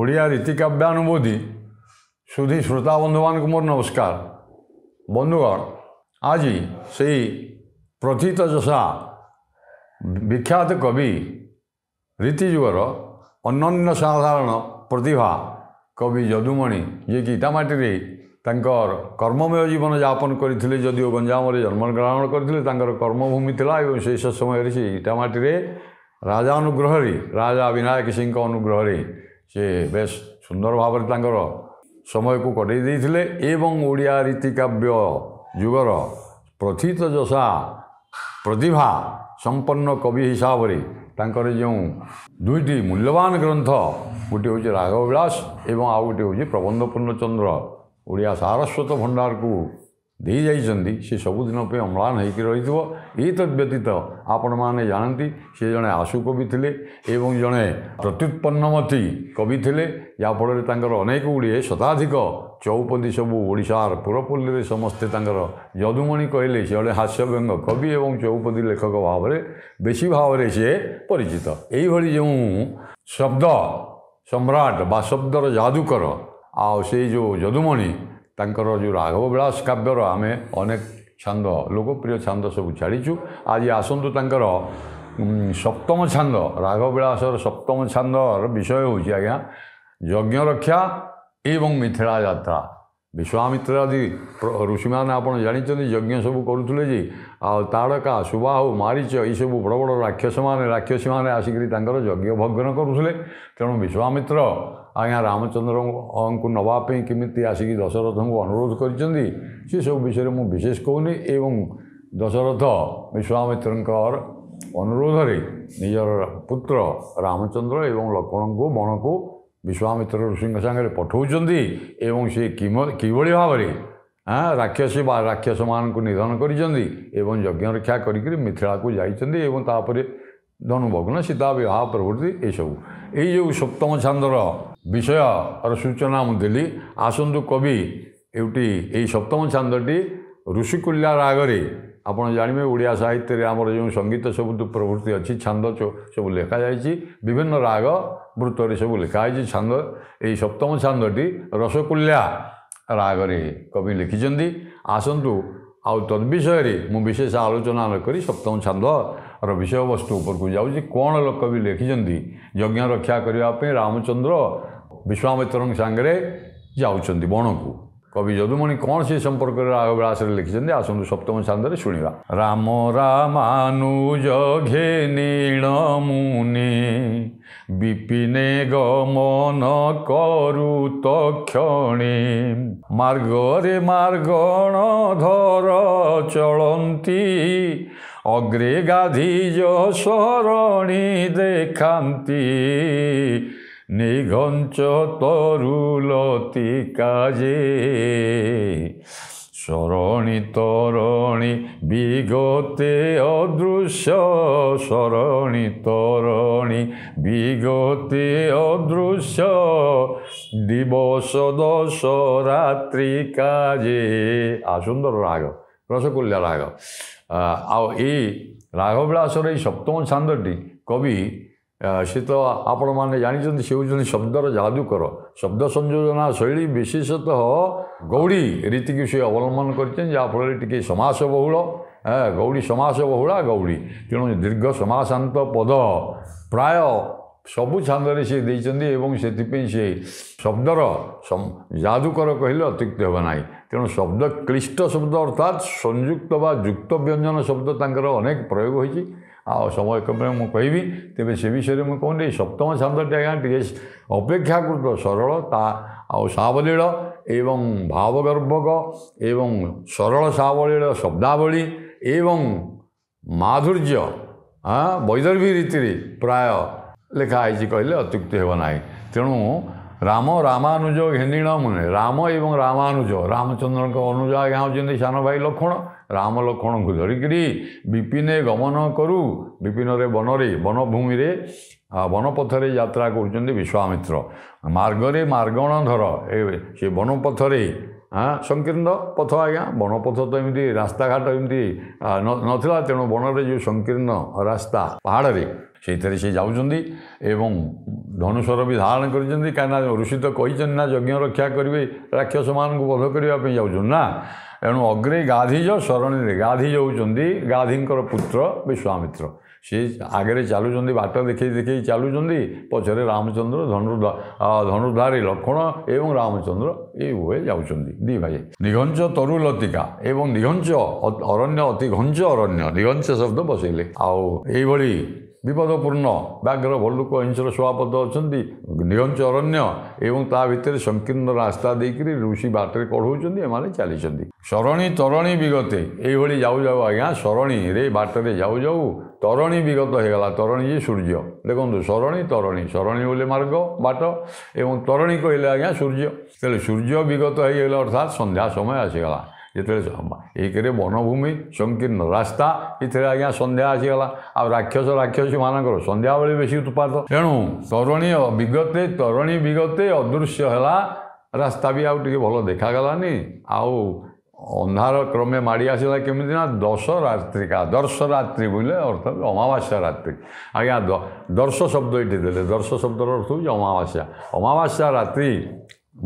ओडिया रीतिकाव्यानुभूति सुधी श्रोता बंधु मान मोर नमस्कार। बंधुगण आज से प्रथित जशा विख्यात कवि रीतिजुगर अनन्य साधारण प्रतिभा कवि जदुमणि जे कि इटामाटी तांकर कर्ममय जीवन यापन करते जदिओ गंजाम जन्म ग्रहण करते कर्मभूमि था से समय से इटामाटी राजानुग्रह राजा विनायक सिंह अनुग्रह से बेस सुंदर भाव समय को कटई देते एवं ओडिया रीतिकाव्य जुगर प्रथित जशा प्रतिभा संपन्न कवि हिसाब से जो दुईटी मूल्यवान ग्रंथ गोटे हूँ राघव विलास एवं आउ गोटे हूँ प्रबंध पूर्णचंद्र ओडिया सारस्वत भंडार को दे जाइछन्ति से सबुदिन पे अम्लान होकर रही व्यतीत आपण मैंने जानती सी जड़े आशु कवि थे एवं जड़े प्रत्युत्पन्नमती कवि थे याफल अनेक गुड़े शताधिक चौपदी सबू ओडिशार पुरपल्ली समस्ते जदुमणि कहले से जड़े हास्यव्यंग कवि एवं चौपदी लेखक भाव में बेसी भाव में सी परिचित यही जो शब्द सम्राट बा शब्दर जादूकर आ से जो जदुमणि तांकर जो राघव विलास काव्यर आम अनेक छांद लोकप्रिय छांद सब छाड़ीचु। आज आसतु तांकर सप्तम छांद राघव विलासर सप्तम छांदर विषय हूँ आज्ञा यज्ञ रक्षा एवं मिथिला यात्रा। विश्वामित्र आदि ऋषि मैंने आप जानते यज्ञ सब करुले जे ताड़का सुबाहु मारीच ये सब बड़ बड़ राक्षसी मैंने आसिक यज्ञ भग्न करुले। तेणु विश्वामित्र आज्ञा रामचंद्र को नवाई केमी आसिक दशरथ को अनुरोध कर सब विषय में विशेष कहूनी एवं दशरथ विश्वामित्र अनुरोध निजर पुत्र रामचंद्र एवं लक्ष्मण को बण को विश्वामित्र ऋषि सागर पठाऊँच एवं से किभली भाव राक्षसी राक्षस मान को निधन कर यज्ञ रक्षा कर मिथिला को जापर धनुभग्न सीता विवाह प्रभृति यू यही जो सप्तम छांदर विषय और सूचना मुझे आसतु कवि एवटी यही सप्तम छांदी ऋषिकुल्या रागरे आपड़ जानवे ओडिया साहित्य आमर जो संगीत सब प्रवृत्ति अच्छी छांद सब लिखा जाए विभिन्न राग वृत्त सब लिखाई छांद यही सप्तम छांदी रसकुल्या रागरे कवि लिखिं। आसतु आउ तद्विषय मु विशेष आलोचना नक सप्तम छांद विषय वस्तु उपर को जाऊँगी कौन कवि लिखिं यज्ञ रक्षा करने रामचंद्र विश्वामित्र सांगे जाऊँच बण को कवि जदुमणि कौन से संपर्क राघव विलास लिखिं आसतु सप्तम छांदे शुणा। राम रामानुज घेनीण मुनि विपिने गमन करु तक्षणे मार्गरे मार्गण धर चलती अग्रे गाधीज शरणी देखाती निघंच तरुलती काजे शरणी तरणि विगते अदृश्य शरणी तरणि विगते अदृश्य दिवस दश रात्रि काजे। सुंदर राग रसकुल्या राग आउ राघव विलासर सप्तम छांदटी कवि सी तो आपण मैंने जानते से हूँ शब्दर जादूकर शब्द संयोजना शैली विशेषतः गौड़ी रीति की सी अवलम्बन करफल टी समास बहुल गौड़ी समास बहुला गौड़ी तेणु दीर्घ समासांत पद प्राय सबु छांदे सी देते से शब्दर जादूकर कहले अत्युक्ति हे ना। तेणु शब्द क्लिष्ट शब्द अर्थात संयुक्त व युक्त व्यंजन शब्द तांकर अनेक प्रयोग होती समय क्रम में मुझे कहि तेज से विषय में कहूँ सप्तम छांदी आज्ञा टे अपेक्षाकृत सरल सावलील एवं भावगर्भक एवं सरल सावलील शब्दावली एवं माधुर्य वैदर्भी रीति प्राय लिखाई कहले अत्युक्ति हे ना। तेणु राम रामानुज घेनीण मुने राम एवं रामानुज रामचंद्र अनुज आज्ञा होती सान भाई लक्ष्मण राम लक्ष्मण को धरिकी विपिने गमन करू विपिन बनरे वनभूमि वनपथरे यात्रा कर विश्वामित्र मार्गरे मार्गण धर से वनपथरे ସଂକୀର୍ଣ୍ଣ ପଥ ଆଜ୍ଞା ବଣପଥ ତ ଏମିତି ରାସ୍ତାଘାଟ ଏମିତି ନଥିଲା ତେଣୁ ବଣରେ ଯେଉଁ ସଂକୀର୍ଣ୍ଣ ରାସ୍ତା ପାହାଡ଼ରେ ସେଇଥିରେ ସେ ଯାଉଛନ୍ତି ଏବଂ ଧନୁଶର ବି ଧାରଣ କରିଛନ୍ତି କାହିଁକିନା ଋଷି ତ କହିଛନ୍ତି ନା ଯଜ୍ଞ ରକ୍ଷା କରିବେ ରାକ୍ଷସମାନଙ୍କୁ ବଧ କରିବା ପାଇଁ ଯାଉଛନ୍ତି ନା ଏଣୁ ଅଗ୍ରେ ଗାଧିଜ ଶରଣୀରେ ଗାଧିଜ ହେଉଛନ୍ତି ଗାଧିଙ୍କର ପୁତ୍ର ବିଶ୍ୱାମିତ୍ର ସେ ଆଗରେ ଚାଲୁଛନ୍ତି ବାଟ ଦେଖେଇ ଦେଖେଇ ଚାଲୁଛନ୍ତି ପଛରେ ରାମଚନ୍ଦ୍ର ଧନୁର୍ଧାରୀ ଲକ୍ଷ୍ମଣ ଏବଂ ରାମଚନ୍ଦ୍ର ଏ ଉଭୟ ଯାଉଛନ୍ତି ଦୁଇ ଭାଇ ନିଘଞ୍ଚ ତରୁ ଲତିକା ଏବଂ ନିଘଞ୍ଚ ଅରଣ୍ୟ ଅତି ଘଞ୍ଚ ଅରଣ୍ୟ ନିଘଞ୍ଚ ଶବ୍ଦ ବସେଇଲେ ଆଉ ଏଇଭଳି ବିପଦପୂର୍ଣ୍ଣ ବ୍ୟାଘ୍ର ଭଲ୍ଲୁକ ହିଂସ୍ର ଶୁଆପଦ ଅଛନ୍ତି ନିଘଞ୍ଚ ଅରଣ୍ୟ ଏବଂ ତା ଭିତରେ ସଂକୀର୍ଣ୍ଣ ରାସ୍ତା ଦେଇକରି ଋଷି ବାଟରେ କଢ଼ଉଛନ୍ତି ଏମାନେ ଚାଲିଛନ୍ତି ଶରଣୀ ତରଣୀ ବିଗତେ ଏଇଭଳି ଯାଉ ଯାଉ ଆଜ୍ଞା ଶରଣୀରେ ବାଟରେ ଯାଉ ଯାଉ ତରଣୀ ବିଗତ ହେଇଗଲା ତରଣୀ ଯେ ସୂର୍ଯ୍ୟ ଦେଖନ୍ତୁ ଶରଣୀ ବୋଲି ମାର୍ଗ ବାଟ ଏବଂ ତରଣୀ କହିଲେ ଆଜ୍ଞା ସୂର୍ଯ୍ୟ ତେଣୁ ସୂର୍ଯ୍ୟ ବିଗତ ହେଇଗଲା ଅର୍ଥାତ୍ ସନ୍ଧ୍ୟା ସମୟ ଆସିଗଲା ଯେତେବେଳେ ଏକରେ ବନଭୂମି ସଂକୀର୍ଣ୍ଣ ରାସ୍ତା ଏଥିରେ ଆଜ୍ଞା ସନ୍ଧ୍ୟା ଆସିଗଲା ଆଉ ରାକ୍ଷସୀମାନଙ୍କର ସନ୍ଧ୍ୟାବେଳେ ବେଶୀ ଉତ୍ପାତ ତେଣୁ ତରଣୀ ବିଗତେ ଅଦୃଶ୍ୟ ହେଲା ରାସ୍ତା ବି ଆଉ ଟିକେ ଭଲ ଦେଖାଗଲାନି ଆଉ ଅନ୍ଧାର କ୍ରମେ ମାଡ଼ି ଆସିଲା କେମିତି ନା ଦର୍ଶରାତ୍ରି ବୋଇଲେ ଅର୍ଥାତ୍ ଅମାବାସ୍ୟା ରାତ୍ରି ଆଜ୍ଞା ଦର୍ଶ ଶବ୍ଦ ଏଠି ଦେଲେ ଦର୍ଶ ଶବ୍ଦର ଅର୍ଥ ହେଉଛି ଅମାବାସ୍ୟା ରାତ୍ରି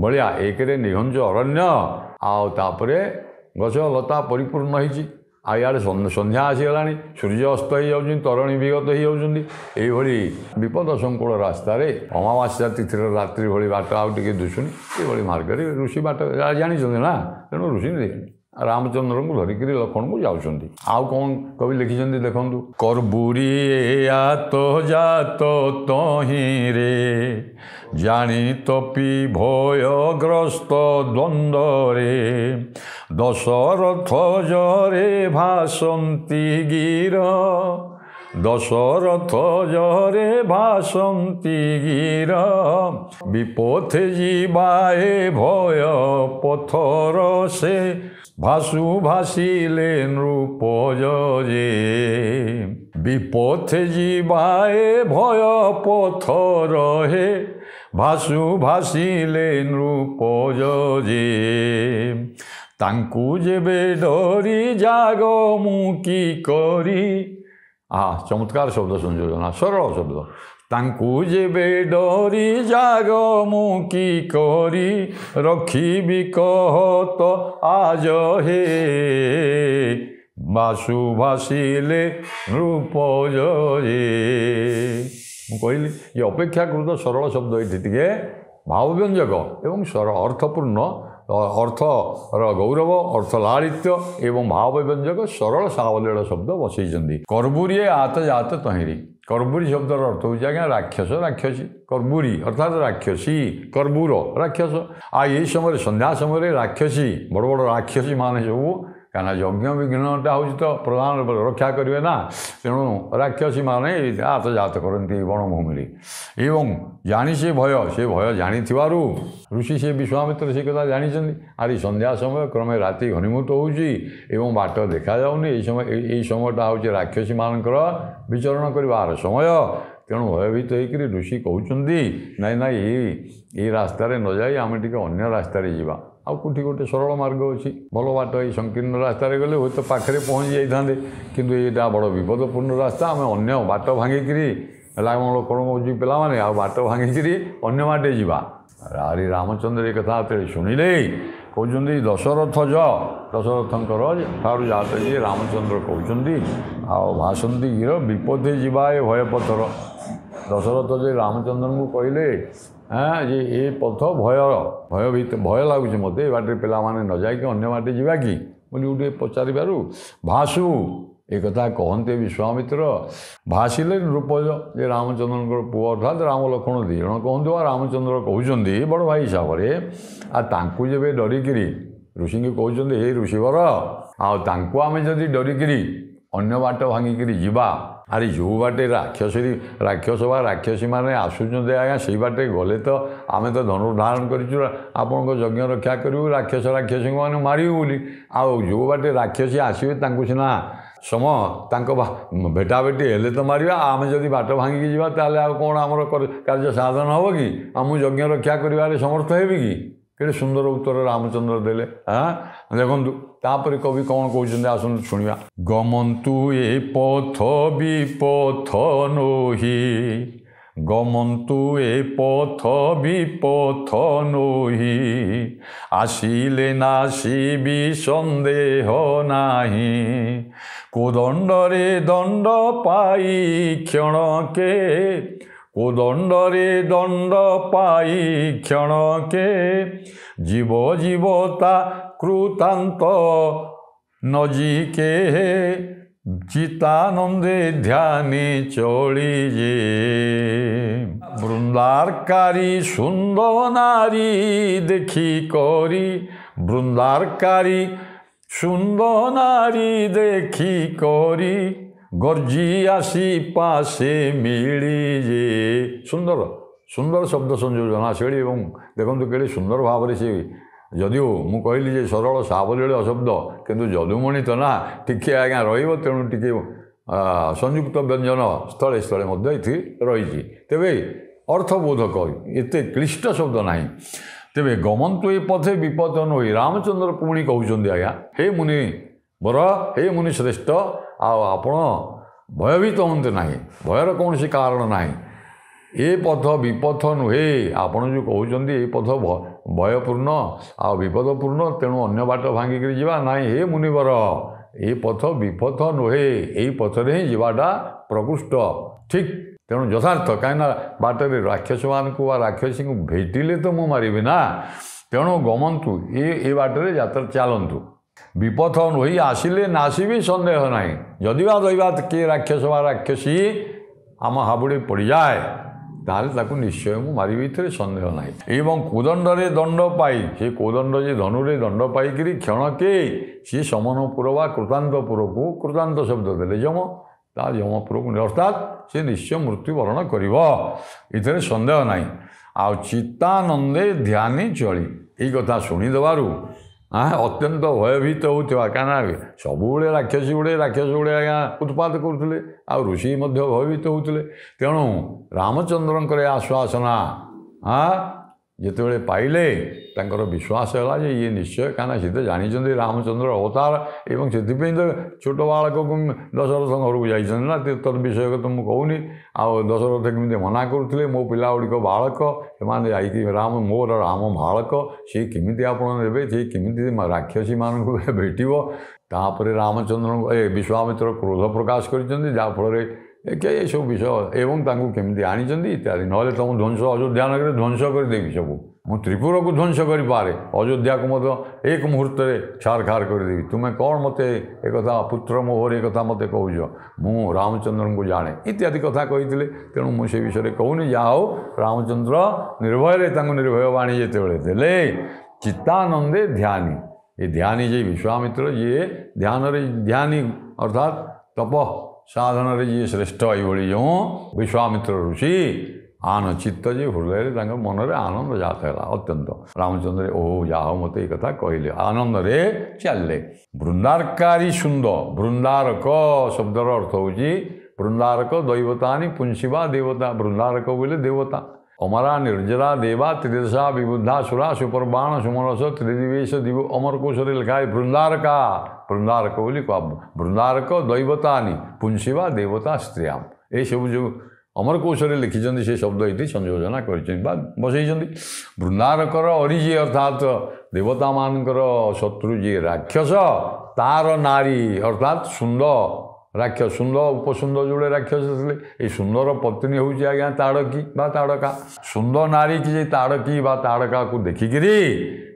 ଭଳିଆ ଏକରେ ନିଘଞ୍ଚ ଅରଣ୍ୟ ଆଉ ତାପରେ ଗଛ ଲତା ପରିପୂର୍ଣ୍ଣ ହେଇଛି ଆଉ ଇଆଡ଼େ ସନ୍ଧ୍ୟା ଆସିଗଲାଣି ସୂର୍ଯ୍ୟ ଅସ୍ତ ହେଇଯାଉଛନ୍ତି ତରଣୀ ବିଗତ ହେଇଯାଉଛନ୍ତି ଏଇଭଳି ବିପଦ ସଂକୁଳ ରାସ୍ତାରେ ଅମାବାସ୍ୟା ତିଥିର ରାତ୍ରି ଭଳି ବାଟ ଆଉ ଟିକେ ଦୁଶୁନି ଏଇଭଳି ମାର୍ଗରେ ଋଷି ବାଟ ଜାଣିଛନ୍ତି ନା ତେଣୁ ଋଷି ରାମଚନ୍ଦ୍ରଙ୍କୁ ଧରିକିରି ଲକ୍ଷ୍ମଣଙ୍କୁ ଯାଉଛନ୍ତି ଆଉ କ'ଣ କବି ଲେଖିଛନ୍ତି ଦେଖନ୍ତୁ କର୍ବୁରୀ ଆତ ଜାତ ତହିଁରେ ଜାଣି ତପି ଭୟଗ୍ରସ୍ତ ଦ୍ୱନ୍ଦ୍ୱରେ ଦଶରଥ ଜରେ ଭାସନ୍ତି ଗିର ବିପଥେ ଯିବାଏ ଭୟ ପଥର ସେ ଭାସିଲେ ନୃପଜ ଯେ ବିପଥେ ଯିବାଏ ଭୟ ପଥର ହେ ଭାସିଲେ ନୃପଜ ଯେ ତାଙ୍କୁ ଯେବେ ଡରି ଜାଗ ମୁଁ କି କରି ଚମତ୍କାର ଶବ୍ଦ ସଂଯୋଜନା ସରଳ ଶବ୍ଦ ତାଙ୍କୁ ଯେବେ ଡରି ଜାଗ ମୁଁ କି କରି ରଖିବି କହତ ଆଜ ହେ ଭାସିଲେ ନୃପଜ ଯେ ମୁଁ କହିଲି ଯେ ଅପେକ୍ଷାକୃତ ସରଳ ଶବ୍ଦ ଏଠି ଟିକେ ଭାବବ୍ୟଞ୍ଜକ ଏବଂ ଅର୍ଥପୂର୍ଣ୍ଣ ଅର୍ଥର ଗୌରବ ଅର୍ଥ ଲାଳିତ୍ୟ ଏବଂ ଭାବବ୍ୟଞ୍ଜକ ସରଳ ସାବଲୀଳ ଶବ୍ଦ ବସେଇଛନ୍ତି କର୍ବୁରୀ ଆତ ଜାତ ତହିଁରେ କର୍ବୁରୀ ଶବ୍ଦର ଅର୍ଥ ହେଉଛି ଆଜ୍ଞା ରାକ୍ଷସୀ କର୍ବୁରୀ ଅର୍ଥାତ୍ ରାକ୍ଷସୀ କର୍ବୁର ରାକ୍ଷସ ଆଉ ଏଇ ସମୟରେ ସନ୍ଧ୍ୟା ସମୟରେ ରାକ୍ଷସୀ ବଡ଼ ବଡ଼ ରାକ୍ଷସୀ ମାନେ ସବୁ କାହିଁକିନା ଯଜ୍ଞ ବିଘ୍ନଟା ହେଉଛି ତ ପ୍ରଧାନ ରକ୍ଷା କରିବେ ନା ତେଣୁ ରାକ୍ଷସୀମାନେ ଆତଜାତ କରନ୍ତି ବଣଭୂମିରେ ଏବଂ ଜାଣି ସେ ଭୟ ଜାଣିଥିବାରୁ ଋଷି ସେ ବିଶ୍ୱାମିତ୍ର ସେ କଥା ଜାଣିଛନ୍ତି ଆରି ସନ୍ଧ୍ୟା ସମୟ କ୍ରମେ ରାତି ଘନୀଭୂତ ହେଉଛି ଏବଂ ବାଟ ଦେଖାଯାଉନି ଏଇ ସମୟଟା ହେଉଛି ରାକ୍ଷସୀମାନଙ୍କର ବିଚରଣ କରିବାର ସମୟ ତେଣୁ ଭୟଭୀତ ହେଇକରି ଋଷି କହୁଛନ୍ତି ନାଇଁ ଏଇ ରାସ୍ତାରେ ନ ଯାଇ ଆମେ ଟିକେ ଅନ୍ୟ ରାସ୍ତାରେ ଯିବା ଆଉ କେଉଁଠି ଗୋଟେ ସରଳ ମାର୍ଗ ଅଛି ଭଲ ବାଟ ଏଇ ସଂକୀର୍ଣ୍ଣ ରାସ୍ତାରେ ଗଲେ ହୁଏତ ପାଖରେ ପହଞ୍ଚି ଯାଇଥାନ୍ତେ କିନ୍ତୁ ଏଇଟା ବଡ଼ ବିପଦପୂର୍ଣ୍ଣ ରାସ୍ତା ଆମେ ଅନ୍ୟ ବାଟ ଭାଙ୍ଗିକିରି ଲକ୍ଷ୍ମଣ ହେଉଛି ପିଲାମାନେ ଆଉ ବାଟ ଭାଙ୍ଗିକିରି ଅନ୍ୟ ବାଟେ ଯିବା ଆରି ରାମଚନ୍ଦ୍ର ଏ କଥା ଯେତେବେଳେ ଶୁଣିଲେ କହୁଛନ୍ତି ଦଶରଥଙ୍କର ଠାରୁ ଜାତ ଯିଏ ରାମଚନ୍ଦ୍ର କହୁଛନ୍ତି ଆଉ ଭାସନ୍ତି ଗିର ବିପଦେ ଯିବା ଏ ଭୟ ପଥର ଦଶରଥ ଯେ ରାମଚନ୍ଦ୍ରଙ୍କୁ କହିଲେ ଯେ ଏ ପଥ ଭୟ ଲାଗୁଛି ମୋତେ ଏ ବାଟରେ ପିଲାମାନେ ନ ଯାଇକି ଅନ୍ୟ ବାଟେ ଯିବା କି ବୋଲି ଗୋଟେ ପଚାରିବାରୁ ଭାସୁ ଏ କଥା କହନ୍ତେ ବିଶ୍ୱାମିତ୍ର ଭାସିଲେ ନୃପଜ ଯେ ରାମଚନ୍ଦ୍ରଙ୍କର ପୁଅ ଅର୍ଥାତ୍ ରାମ ଲକ୍ଷ୍ମଣ ଦୁଇ ଜଣ କହନ୍ତୁ ଆଉ ରାମଚନ୍ଦ୍ର କହୁଛନ୍ତି ବଡ଼ ଭାଇ ହିସାବରେ ଆଉ ତାଙ୍କୁ ଯେବେ ଡରିକିରି ଋଷିଙ୍କୁ କହୁଛନ୍ତି ହେ ଋଷିବର ଆଉ ତାଙ୍କୁ ଆମେ ଯଦି ଡରିକିରି ଅନ୍ୟ ବାଟ ଭାଙ୍ଗିକିରି ଯିବା ଆରେ ଯେଉଁ ବାଟେ ରାକ୍ଷସ ବା ରାକ୍ଷସୀମାନେ ଆସୁଛନ୍ତି ଆଜ୍ଞା ସେଇ ବାଟେ ଗଲେ ତ ଆମେ ତ ଧନୁର୍ଧାରଣ କରିଛୁ ଆପଣଙ୍କ ଯଜ୍ଞ ରକ୍ଷା କରିବୁ ରାକ୍ଷସୀଙ୍କୁ ମାନେ ମାରିବୁ ବୋଲି ଆଉ ଯେଉଁ ବାଟେ ରାକ୍ଷସୀ ଆସିବେ ତାଙ୍କୁ ସିନା ତାଙ୍କ ଭେଟାଭେଟି ହେଲେ ତ ମାରିବା ଆମେ ଯଦି ବାଟ ଭାଙ୍ଗିକି ଯିବା ତାହେଲେ ଆଉ କ'ଣ ଆମର କାର୍ଯ୍ୟ ସାଧନ ହେବ କି ଆଉ ମୁଁ ଯଜ୍ଞ ରକ୍ଷା କରିବାରେ ସମର୍ଥ ହେବି କି केड़े सुंदर उत्तर रामचंद्र देले। हाँ देखु तापर कवि कौन कहते आसतु शुणा। गमंतु ए पथ विपथ नोहि, गमंतु ए पथ विपथ नोहि, आसिले नासिबि सन्देह नाही, कोदंडरे दंड पाई क्षणके, कोदंडरे दंड पाई क्षणके, जीव जीवता कृतांत नजिके, चितानंदे ध्याने चलिजे। बृंदारकारी सुंदर नारी देखी करी, बृंदारकारी सुंदर नारी देखी करी, गर्जी आसी पासे मिलीजे। सुंदर सुंदर शब्द संयोजना शैली एवं देखो केड़े सुंदर भाव से जदिओ मु कहली जे सरल सावलील शब्द किंतु जदुमणि तो ना टिके आज्ञा रही तेणु टिके संयुक्त व्यंजन स्थले स्थले रही तेरे अर्थबोधक एत क्लिष्ट शब्द ना। तेरे गमंतु ए पथे विपद नोई रामचंद्र पुणी कहते आज्ञा हे मुनि बर हे मुनि श्रेष्ठ आपण भयभीत हमें ना, भयर कौन सी कारण ना। ए पथ विपथ नुहे आपण जो कहते ये पथ भयपूर्ण आ विपदपूर्ण तेणु अन्य बाट भांगिक जावा ना। हे मुनिवर ये पथ विपथ नुहे यही पथरे ही जावाटा प्रकृष्ट ठीक। तेणु यथार्थ कहीं बाटर राक्षस मान राक्षसी को भेटिले तो मु मारिबी ना। तेणु गमंतु ये बाटर यात्रा चलतु, विपथ नुही आसिले नासिबी सन्देह ना। जदि दैवा किए राक्षस वा राक्षसी आम हाबुड़ी पड़ जाए ताल ताकू निश्चय मु मारिबी थे सन्देह ना। एवं कोदंडरे दंड पाई से कोदंड जे धनुरे दंड पाई क्षणके सी समनपुर वा कृतांतपुर को कृतांत शब्द देले जम ता जमपुर को अर्थात से निश्चय मृत्युवरण कर सन्देह ना। आ चित्तानंदे ध्याने चली यही कथा शुणीदेवु अत्यंत भयभीत होता कहीं सब राक्षसी गुड़े राक्षस गुड़े आज्ञा उत्पात करुले आ ऋषि भयभीत होते। तेणु रामचंद्र आश्वासना जिते पाइले तांकर विश्वास है ये निश्चय कहीं सी तो जानते रामचंद्र अवतार एवं से तो छोट बालक को दशरथ घर को जाना तद विषय तो मुझे कहूनी। आ दशरथ केमी मना करुले मो पिला गुड़िक बालक से राम मोर राम बालक सी केमी आप केमी राक्षसी मान भेटो तापर रामचंद्र विश्वामित्र क्रोध प्रकाश कर ये सब विषय एवं केमी आनी इत्यादि ना तुम ध्वंस अयोध्या नगर ध्वंस करदेवी सब मु त्रिपुर को ध्वंस करे अयोध्या को मत एक मुहूर्त छारखार करदेवी तुम्हें कौन मत एक पुत्र मोहर एक मत कौच मु रामचंद्र को जाने इत्यादि कथा कही। तेणु मुझे विषय कहूनी जा हो रामचंद्र निर्भय निर्भय वाणी जिते देले चित्तानंदे ध्यानी ये ध्यानी जे विश्वामित्र ये ध्यान ध्यानी अर्थात तप साधन जी श्रेष्ठ ये जो विश्वामित्र ऋषि आन चित्त जी हृदय मन में आनंद जाता है अत्यंत। रामचंद्र ओह जा मत ये कथा कहले आनंद रे चलले। बृंदारकारी सुंदर बृंदारक शब्दर अर्थ हूँ बृंदारक दैवतानी पुंसीवा देवता बृंदारक बोले देवता अमरा निर्जरा देवा त्रिदशा विबुद्धा सुरा सुपर्बाण सुमनस त्रिदिवेश दिव अमर कोशरे लिखा है बृंदारका बृंदारक बोली कह बृंदारक दैवतानी पुंसीवा देवता स्त्रियाम ये सब जो अमर कौशल लिखिं से शब्द ये संयोजना कर बसई। बृंदारकर अरिजी अर्थात देवता मानकर शत्रु जी राक्षस तार नारी अर्थात सुंदर राक्षस सुंदर उपसुंदर जोड़े राक्षस थे ये सुंदर पत्नी हूँ आज्ञा ताड़की बा ताड़का सुंदर नारी की ताड़की बा ताड़का को देखिकी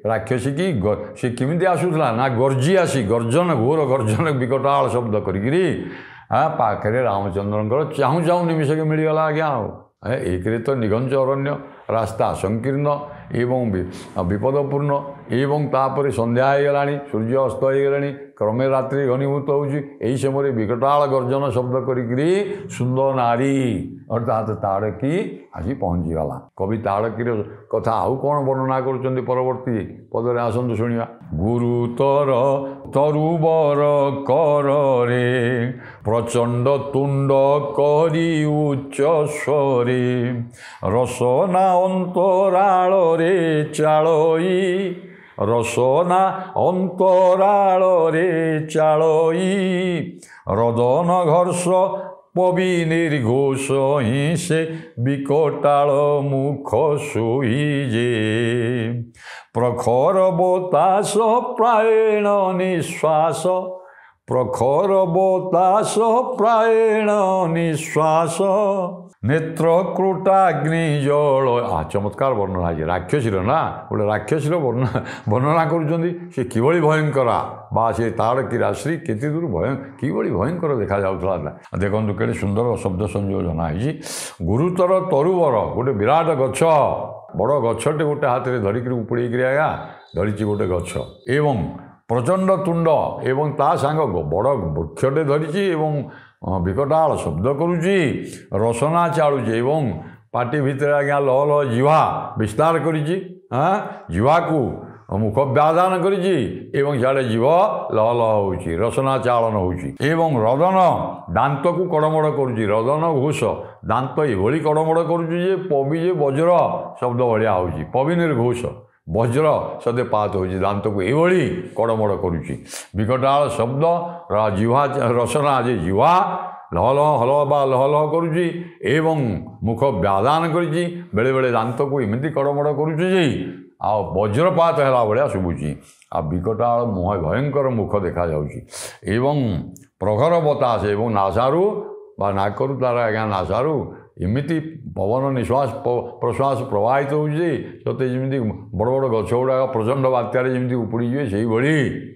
राक्षसी की सी केमी आसूला ना गर्जी आसी गर्जन घोर गर्जन विकटाल शब्द करी पाखे रामचंद्र चाहू चाहू निमिषके मिलगला आज्ञा एक तो निघंच अरण्य रास्ता संकीर्ण एवं विपदपूर्ण एवं तापर संध्या होगला सूर्य अस्त होगला क्रमे रात्रि घनीभूत होगी समय विकटाल गर्जन शब्द करी सुंदर नारी अर्थात ताड़की आसी पहुँचीगला। कवि ताड़कीर कथा आउ कौन वर्णना करुँच परवर्ती पदरे आसतु शुणा। गुरुतर तरुबर कर रे प्रचंड तुंड करी उच्च स्वरे रसना अंतराल रे चालई रसना अंतराल रे चालई रदन घर्ष पवि निर्घोष ही से विकटाल मुख सुईजे प्रखर बतास प्रायण निश्वास प्रखर बतास प्रायण निश्वास नेत्र क्रोटाग्नि जल चमत्कार वर्णना है राक्षसीर ना गोटे राक्षसीर वर्णना कर किभली भयंकरा बा से ताड़की राशि केते दूर किभली भयंकर देखा जाउथला देखंतु केते सुंदर शब्द संयोजन है। गुरुतर तरुवर गोटे विराट गछ बड़ गछटे गोटे हाथ में धरिक उपड़े आज्ञा धरी गोटे गछ एवं प्रचंड तुंड एवं ता सांग बड़ वृक्षटे धरी एवं विकटाल शब्द करुची रसना चालुची एवं पाटी भितर आज्ञा लह लह जीवा विस्तार करिची जीवा को मुख व्याधान करिची एवं सियाड़े जीव लह लह होउची रसना चालन होउची एवं रदन दांत को कड़मड़ करुची रदन घोष दांत एभली कड़मड़ करुची जे पवि जे वज्र शब्द भलिया होउची पवि निर्घोष वज्र सदे पात हो दांत को ये कड़मड़ करुची विकटाल शब्द जीवा रसना जे जीवा लह लह हल बा लह लह करुची एवं मुख व्याधान करिची बेले बेले दांत को एमती कड़मड़ करुची जे आ वज्रपात है भाया शुभुची आ विकटाल मुह भयंकर मुख देखा जाउची एवं प्रखर बतास एवं नासारू बा नाकरू तार आज्ञा नासारू एमती पवन निश्वास प्रश्वास प्रवाहित होते जमी बड़ बड़ गछ गुड़ा प्रचंड बात्यार जमी उपड़ी से भाई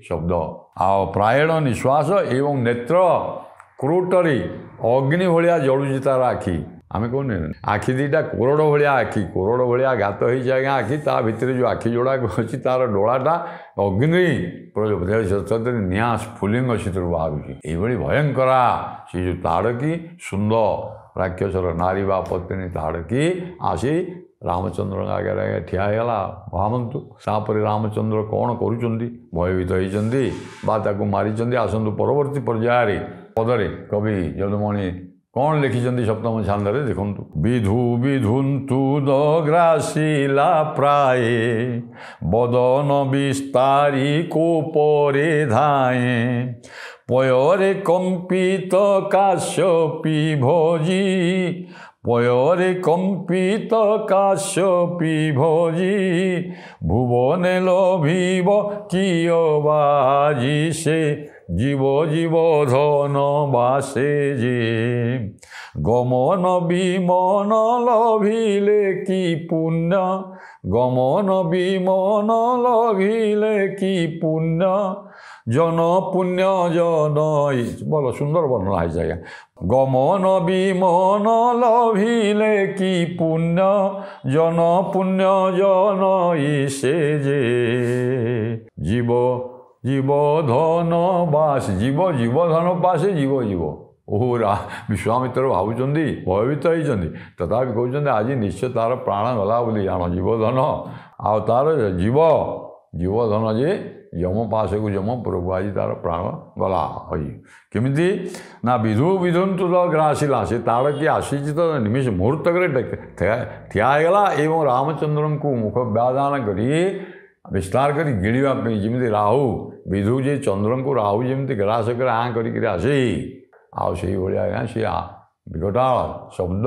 शब्द आ प्रायण निश्वास एवं नेत्र क्रोटरी अग्नि भाया जलुची तार आखि आम कहने आखि दीटा कोरड़ भाया आखि कोरड़ भाया घात हो आज्ञा आखि ता भितर जो आखि जोड़ा अच्छी तार डोलाटा अग्नि निआ स्फुलिंग से बाहर ये भयंकरा से जो ताड़की सुंदर राक्षसर नारी बा पत्नी ताड़की आसी रामचंद्र आगे ठियागला भावतु तापर रामचंद्र कौन करुँच भयभीत होती मारी आसतु परवर्ती पर्याय पदरे कवि जदुमणि कौन लिखिं सप्तम छांदे देखु विधु विधुन्तु दग्रासिला प्राए बदन विस्तारी कोपरे धाए पयरे कंपित काश्यपी भोजी पयरे कंपित काश्यपी भोजी भुवने लभिब किय बाजी से जीव जीव धन बासे जे गमन विमन लभिले कि पुण्य गमन विमन लभिले कि पुण्य जन पुण्य जन बोलो सुंदर वर्णना है आज्ञा गमन विमन लभिले कि पुण्य जन पुण्य जन ईसे जे जीव जीव धन बास जीव जीव धन पासे जीव जीव ओहरा विश्वामित्र भावुं भयभीत होती तथापि कहते आज निश्चय तार प्राण गला बोली जान जीवधन आ तार जीव जीवधन जे यम पास को यम पुरक आज तार प्राण गला केमिति ना विधु विधुन्तु ग्रासिला से ताड़की आसी तो निमिष मुहूर्तक ठियागला एवं रामचंद्र को मुख व्याधान करी विस्तार करी गिड़ापी जमी राहु विधु जे चंद्र को राहु जमी ग्रास कर आँ कर आसी आई भाया सी विकटाल शब्द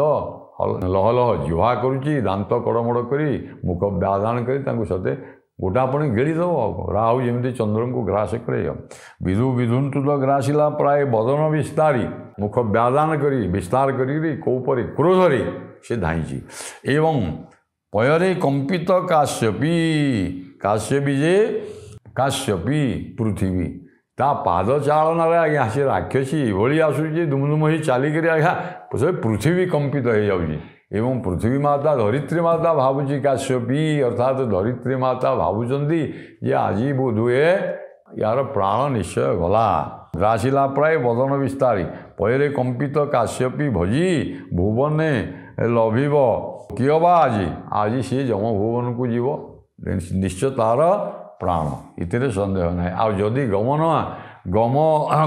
लह लह जुहा करुच्ची दांत कड़मड़ करी मुख व्याधान करी सते गोटापणी गिड़ीदेव राहु जमी चंद्र को ग्रास करे विधु विधुन्तु तो ग्रासिला प्राय बदन विस्तारी मुख व्याधान करी विस्तार करी कौपरी क्रोधरी से धाई एवं पयरे कंपित काश्यपी काश्यपी जे काश्यपी पृथ्वी ता पाद चालन आज्ञा से राक्षसी ये आसूँ दुमदुम ही चलिक आज्ञा पृथ्वी कंपित हो जाऊँगी एवं पृथ्वी माता धरित्री माता भावुची काश्यपी अर्थात धरित्री माता भावुंट ये आज बोध हुए यार प्राण निश्चय गला ग्रासिला प्राय बदन विस्तारी ପୟରେ କମ୍ପିତ କାଶ୍ୟପୀ ଭଜି ଭୁବନେ ଲଭିବ କିଏ ବା ଆଜି ସିଏ ଯମଭୁବନକୁ ଯିବ ନିଶ୍ଚୟ ତାର ପ୍ରାଣ ଏଥିରେ ସନ୍ଦେହ ନାହିଁ। ଆଉ ଯଦି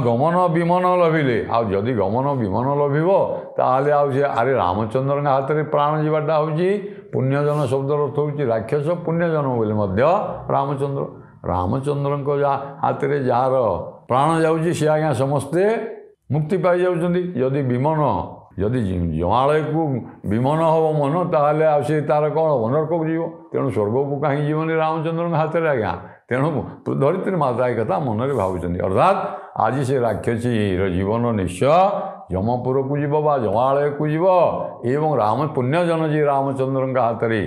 ଗମନ ବିମନ ଲଭିଲେ ଆଉ ଯଦି ଗମନ ବିମନ ଲଭିବ ତାହେଲେ ଆଉ ସେ ଆରେ ରାମଚନ୍ଦ୍ରଙ୍କ ହାତରେ ପ୍ରାଣ ଯିବାଟା ହେଉଛି ପୁଣ୍ୟଜନ ଶବ୍ଦର ଅର୍ଥ ହେଉଛି ରାକ୍ଷସ ପୁଣ୍ୟଜନ ବୋଲି ମଧ୍ୟ ରାମଚନ୍ଦ୍ରଙ୍କ ହାତରେ ଯାହାର ପ୍ରାଣ ଯାଉଛି ସେ ଆଜ୍ଞା ସମସ୍ତେ ମୁକ୍ତି ପାଇଯାଉଛନ୍ତି। ଯଦି ଜମାଳୟକୁ ବିମନ ହେବ ମନ ତାହେଲେ ଆଉ ସେ ତାର କ'ଣ ହେବ ନରକକୁ ଯିବ। ତେଣୁ ସ୍ୱର୍ଗକୁ କାହିଁ ଯିବନି ରାମଚନ୍ଦ୍ରଙ୍କ ହାତରେ ଆଜ୍ଞା। ତେଣୁ ଧରିତ୍ରୀ ମାତା ଏ କଥା ମନରେ ଭାବୁଛନ୍ତି ଅର୍ଥାତ୍ ଆଜି ସେ ରାକ୍ଷସୀର ଜୀବନ ନିଶ୍ଚୟ ଯମପୁରକୁ ଯିବ ବା ଜମାଳୟକୁ ଯିବ ଏବଂ ପୁଣ୍ୟଜନ ଯିଏ ରାମଚନ୍ଦ୍ରଙ୍କ ହାତରେ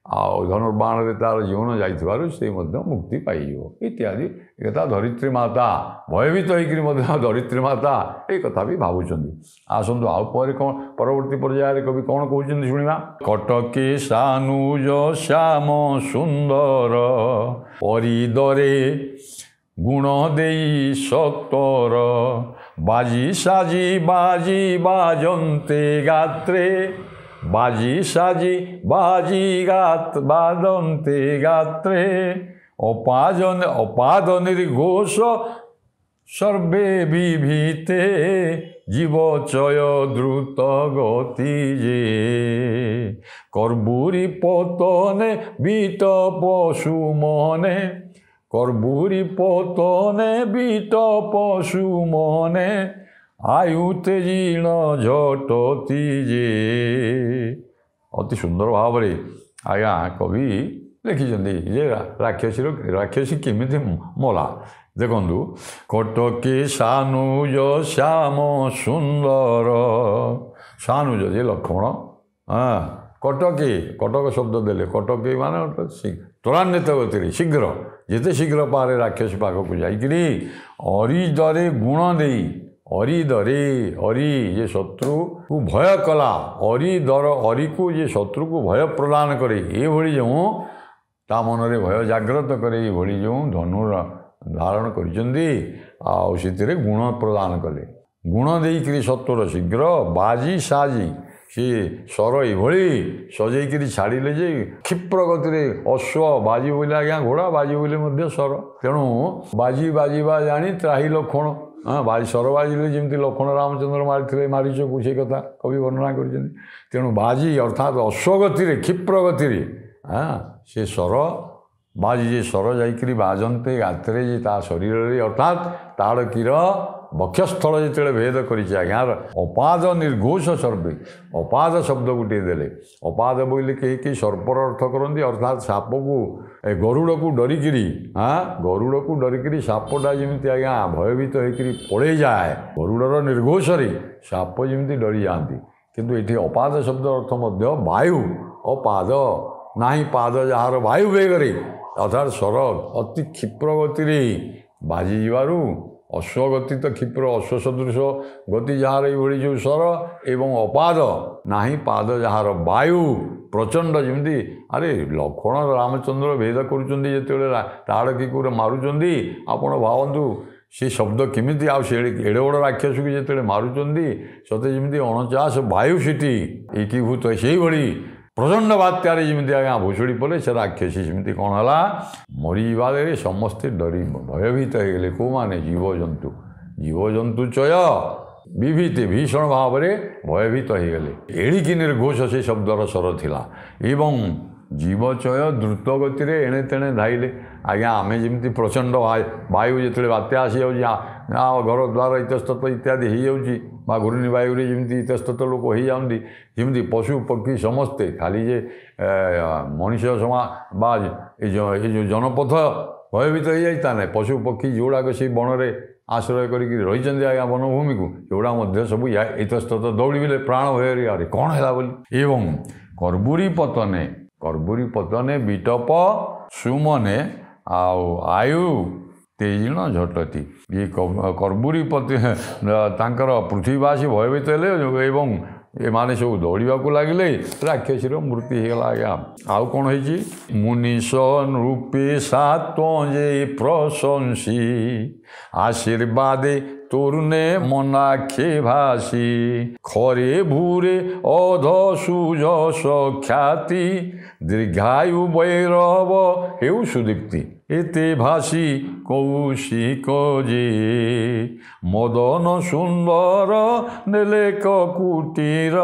ଆଉ ଧନୁର୍ବାଣରେ ତାର ଜୀବନ ଯାଇଥିବାରୁ ସେ ମଧ୍ୟ ମୁକ୍ତି ପାଇଯିବ ଇତ୍ୟାଦି ଏକଥା ଧରିତ୍ରୀ ମାତା ଭୟଭୀତ ହେଇକରି ମଧ୍ୟ ଧରିତ୍ରୀ ମାତା ଏଇ କଥା ବି ଭାବୁଛନ୍ତି। ଆସନ୍ତୁ ଆଉ ପରେ କ'ଣ ପରବର୍ତ୍ତୀ ପର୍ଯ୍ୟାୟରେ କବି କ'ଣ କହୁଛନ୍ତି ଶୁଣିବା। କଟକେ ସାନୁଜ ଶ୍ୟାମ ସୁନ୍ଦର ପରିଦରେ ଗୁଣ ଦେଇ ସତର ବାଜି ସାଜି ବାଜି ବାଜନ୍ତେ ଗାତ୍ରେ ବାଜି ସାଜି ବାଜନ୍ତେ ଗାତ୍ରେ ଅପାଦ ନିର୍ଘୋଷ সর্বে বিভীতে জীবচয় দ্রুত গতি যে কর্বুরি পতনে বিত পশু মনে কর্বুরি পতনে বিত পশু মনে আয়ুতে জীর্ণ ঝটতি যে। অতি সুন্দর ভাবে আজ্ঞা কবি লিখিଛନ୍ତି যে ରାକ୍ଷସୀ କେମିତି ମଲା। ଦେଖନ୍ତୁ କଟକେ ସାନୁଜ ଶ୍ୟାମ ସୁନ୍ଦର ସାନୁଜ ଯେ ଲକ୍ଷ୍ମଣ କଟକ ଶବ୍ଦ ଦେଲେ କଟକେ ମାନେ ତ୍ୱରାନ୍ୱିତ ଗତିରେ ଶୀଘ୍ର ଯେତେ ଶୀଘ୍ର ପାରେ ରାକ୍ଷସୀ ପାଖକୁ ଯାଇକିରି ଅରିଦରେ ଗୁଣ ଦେଇ ଅରିଦରେ ଅରି ଯେ ଶତ୍ରୁକୁ ଭୟ କଲା ଅରିକୁ ଯେ ଶତ୍ରୁକୁ ଭୟ ପ୍ରଦାନ କରେ ଏଭଳି ଯେଉଁ ତା ମନରେ ଭୟ ଜାଗ୍ରତ କରେ ଏଭଳି ଯେଉଁ ଧନୁର ଧାରଣ କରିଛନ୍ତି ଆଉ ସେଥିରେ ଗୁଣ ପ୍ରଦାନ କଲେ ଗୁଣ ଦେଇକରି ଶତ୍ରୁର ଶୀଘ୍ର ବାଜି ସାଜି ସେ ସ୍ୱର ଏଭଳି ସଜେଇକିରି ଛାଡ଼ିଲେ ଯେ କ୍ଷିପ୍ର ଗତିରେ ଅଶ୍ୱ ବାଜି ବୋଇଲେ ଆଜ୍ଞା ଘୋଡ଼ା ବାଜି ବୋଇଲେ ମଧ୍ୟ ସ୍ୱର ତେଣୁ ବାଜିବା ଜାଣି ତ୍ରାହି ଲକ୍ଷ୍ମଣ ସ୍ୱର ବାଜିଲେ ଯେମିତି ଲକ୍ଷ୍ମଣ ରାମଚନ୍ଦ୍ର ମାରିଥିଲେ ମାରିଚକୁ ସେ କଥା କବି ବର୍ଣ୍ଣନା କରିଛନ୍ତି। ତେଣୁ ବାଜି ଅର୍ଥାତ୍ ଅଶ୍ୱଗତିରେ କ୍ଷିପ୍ର ଗତିରେ ସେ ସ୍ୱର ବାଜି ଯେ ସ୍ୱର ଯାଇକରି ବାଜନ୍ତେ ଗାତ୍ରେ ଯେ ତା ଶରୀରରେ ଅର୍ଥାତ୍ ତାଡ଼କୀର ବକ୍ଷସ୍ଥଳ ଯେତେବେଳେ ଭେଦ କରିଛି ଆଜ୍ଞା ଅପାଦ ନିର୍ଘୋଷ ସର୍ବେ ଅପାଦ ଶବ୍ଦ ଗୋଟିଏ ଦେଲେ ଅପାଦ ବୋଇଲେ କେହି ସର୍ପର ଅର୍ଥ କରନ୍ତି ଅର୍ଥାତ୍ ସାପକୁ ଗରୁଡ଼କୁ ଡରିକିରି ସାପଟା ଯେମିତି ଆଜ୍ଞା ଭୟଭୀତ ହେଇକରି ପଳେଇ ଯାଏ ଗରୁଡ଼ର ନିର୍ଘୋଷରେ ସାପ ଯେମିତି ଡରିଯାଆନ୍ତି କିନ୍ତୁ ଏଠି ଅପାଦ ଶବ୍ଦ ଅର୍ଥ ମଧ୍ୟ ବାୟୁ ଅପାଦ ନାହିଁ ପାଦ ଯାହାର ବାୟୁ ବେଗରେ ଅର୍ଥାତ୍ ସ୍ୱର ଅତି କ୍ଷିପ୍ର ଗତିରେ ବାଜିଯିବାରୁ ଅଶ୍ୱଗତି ତ କ୍ଷିପ୍ର ଅଶ୍ୱ ସଦୃଶ ଗତି ଯାହାର ଏଇଭଳି ଯେଉଁ ସ୍ୱର ଏବଂ ଅପାଦ ନାହିଁ ପାଦ ଯାହାର ବାୟୁ ପ୍ରଚଣ୍ଡ ଯେମିତି ଆରେ ଲକ୍ଷ୍ମଣ ରାମଚନ୍ଦ୍ର ଭେଦ କରୁଛନ୍ତି ଯେତେବେଳେ ତାଡ଼କୀକୁ ମାରୁଛନ୍ତି ଆପଣ ଭାବନ୍ତୁ ସେ ଶବ୍ଦ କେମିତି ଆଉ ସେ ଏଡ଼େ ବଡ଼ ରାକ୍ଷସକୁ ଯେତେବେଳେ ମାରୁଛନ୍ତି ସତେ ଯେମିତି 49 ବାୟୁ ସେଠି ଏକୀଭୂତ ସେଇଭଳି ପ୍ରଚଣ୍ଡ ବାତ୍ୟାରେ ଯେମିତି ଆଜ୍ଞା ଭୁଷୁଡ଼ି ପଡ଼େ ସେ ରାକ୍ଷସୀ ସେମିତି କ'ଣ ହେଲା ମରିଯିବାରେ ସମସ୍ତେ ଡରି ଭୟଭୀତ ହେଇଗଲେ କେଉଁମାନେ ଜୀବଜନ୍ତୁ ଚୟ ବିଭୀତେ ଭୀଷଣ ଭାବରେ ଭୟଭୀତ ହେଇଗଲେ ଏଣିକି ନିର୍ଘୋଷ ସେ ଶବ୍ଦର ସ୍ୱର ଥିଲା ଏବଂ ଜୀବଚୟ ଦ୍ରୁତ ଗତିରେ ଏଣେ ତେଣେ ଧାଇଲେ ଆଜ୍ଞା ଆମେ ଯେମିତି ପ୍ରଚଣ୍ଡ ବାୟୁ ଯେତେବେଳେ ବାତ୍ୟା ଆସିଯାଉଛି ଘର ଦ୍ୱାର ଇତସ୍ତତ ଇତ୍ୟାଦି ହେଇଯାଉଛି ବା ଘୂର୍ଣ୍ଣି ବାୟୁରେ ଯେମିତି ଇତସ୍ତତ ଲୋକ ହେଇଯାଆନ୍ତି ଯେମିତି ପଶୁ ପକ୍ଷୀ ସମସ୍ତେ ଖାଲି ଯେ ମଣିଷ ବା ଏ ଯେଉଁ ଜନପଥ ଭୟଭୀତ ହେଇଯାଇ ତା ନାହିଁ ପଶୁ ପକ୍ଷୀ ଯେଉଁଗୁଡ଼ାକ ସେଇ ବଣରେ ଆଶ୍ରୟ କରିକି ରହିଛନ୍ତି ଆଜ୍ଞା ବନଭୂମିକୁ ସେଗୁଡ଼ା ମଧ୍ୟ ସବୁ ଇତସ୍ତତ ଦୌଡ଼ିଲେ ପ୍ରାଣ ଭୟରେ ଆରେ କ'ଣ ହେଲା ବୋଲି ଏବଂ କର୍ବୁରୀ ପତନେ ବିଟପ ସୁମନେ ଆଉ ଆୟୁ ତେଜିଣ ଝଟତି ଇଏ କର୍ବୁରୀ ପତି ତାଙ୍କର ପୃଥିବୀବାସୀ ଭୟଭୀତ ହେଲେ ଏବଂ ଏମାନେ ସବୁ ଦୌଡ଼ିବାକୁ ଲାଗିଲେ ରାକ୍ଷସୀର ମୃତ୍ୟୁ ହେଇଗଲା ଆଜ୍ଞା। ଆଉ କ'ଣ ହେଇଛି ମୁନିଷ ରୂପେ ସାତ୍ୱ ଯେ ପ୍ରଶଂସୀ ଆଶୀର୍ବାଦେ ତୋର୍ନେ ମନାକ୍ଷେ ଭାସି ଖରେ ଭୂରେ ଅଧ ସୁଯଶ ଖ୍ୟାତି ଦୀର୍ଘାୟୁ ବୈରବ ହେଉ ସୁଦୀପ୍ତି ଏତେ ଭାସି କୌଶିକ ଯେ ମଦନ ସୁନ୍ଦର ନେଲେ କୁଟୀର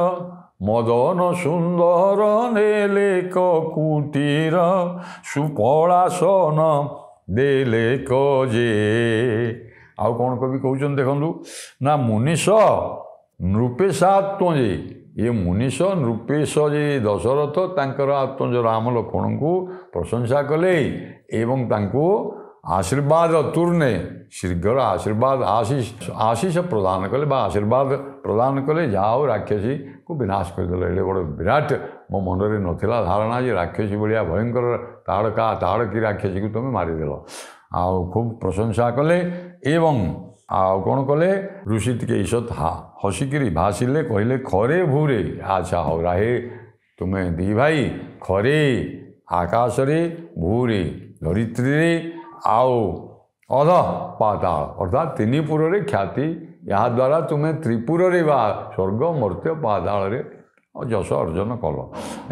ମଦନ ସୁନ୍ଦର ନେଲେ କୁଟୀର ସୁପଳାସନ ଦେଲେ ଯେ ଆଉ କ'ଣ କବି କହୁଛନ୍ତି ଦେଖନ୍ତୁ ନା ମୁନିଷ ନୃପେଶାତ୍ମ ଯେ ये मुनीष नृपेश जे दशरथ तांकर आत्मज राम लक्ष्मण को प्रशंसा कले एवं तांको आशीर्वाद तुर्ने शीघ्र आशीर्वाद आशीष प्रदान कले बा आशीर्वाद प्रदान कले जाओ राक्षसी को विनाश करदे एडे बड़ विराट मो मनरे नथिला धारणा जे राक्षसी भलिया भयंकर ताड़की राक्षसी को तुम मारिदेल आ खूब प्रशंसा कले एवं आउ कौन कले ऋषि टिके ईषत हसिकी भाषिले कहले खरे भूरे अच्छा हो राहे तुम्हें दी भाई खरे आकाश रे भूरे धरित्री आओ अध पाताल अर्थात तीन पुर रे ख्याति यहाँ द्वारा तुम्हें त्रिपुर रे बा स्वर्ग मर्त्य पाताल रे जश अर्जन कल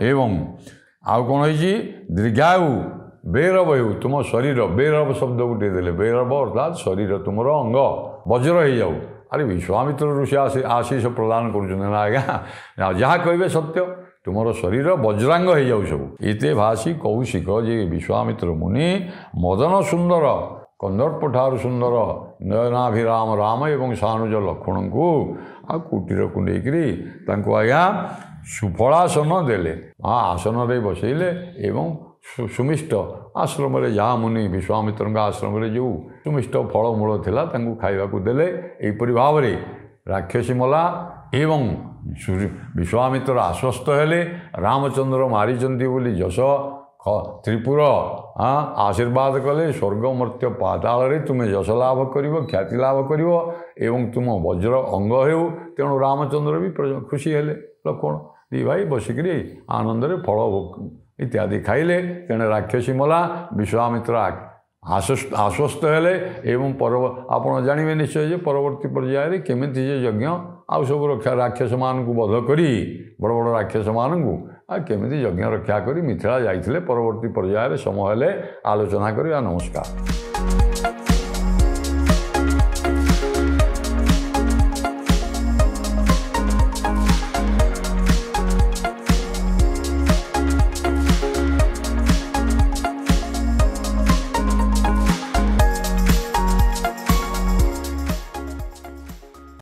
एवं आउ कौन है दीर्घायु बेरव हो तुम शरीर बेरव शब्द गोटे देले बेरव अर्थात शरीर तुम अंग वज्र हो जाऊ अरे विश्वामित्र ऋषि आशीष प्रदान कर जहाँ कहे सत्य तुम शरीर वज्रांग हो जाऊ सब इते भाषी कौशिक जे विश्वामित्र मुनि मदन सुंदर कंदर्प ठार सुंदर नयनाभिराम राम एवं सानुज लक्ष्मण को आ कुटीर को लेकर आज्ञा सुफलासन देले आसन रे बसैले एवं सुमिष्ट आश्रम जहाँ मुनि विश्वामित्र आश्रम जो सुमिष्ट फलमूल थिला तांको खाइबा को देले एपरि भाव रे राक्षसी मला एवं विश्वामित्र आश्वस्त हेले रामचंद्र मारिचंती बोली जश त्रिपुर आशीर्वाद कले स्वर्ग मर्त्य पाताल रे तुम्हें जश लाभ करिवो ख्याति लाभ करिवो एवं तुम वज्र अंग हेउ तेणु रामचंद्र भी खुशी हेले लक्ष्मण दी भाई बसिकरी आनंद रे फल इत्यादि खाइले तेणे राक्षसी मला विश्वामित्र आश्वस्त हेले एवं आपण जानवे निश्चय जे परवर्ती पर्याय केमिति जे यज्ञ आउ सब रक्षा राक्षस मान को बध करी बड़ बड़ राक्षस मान को केमिति यज्ञ रक्षा करी मिथिला जाइथिले परवर्ती पर्याय समय हेले आलोचना करिया नमस्कार।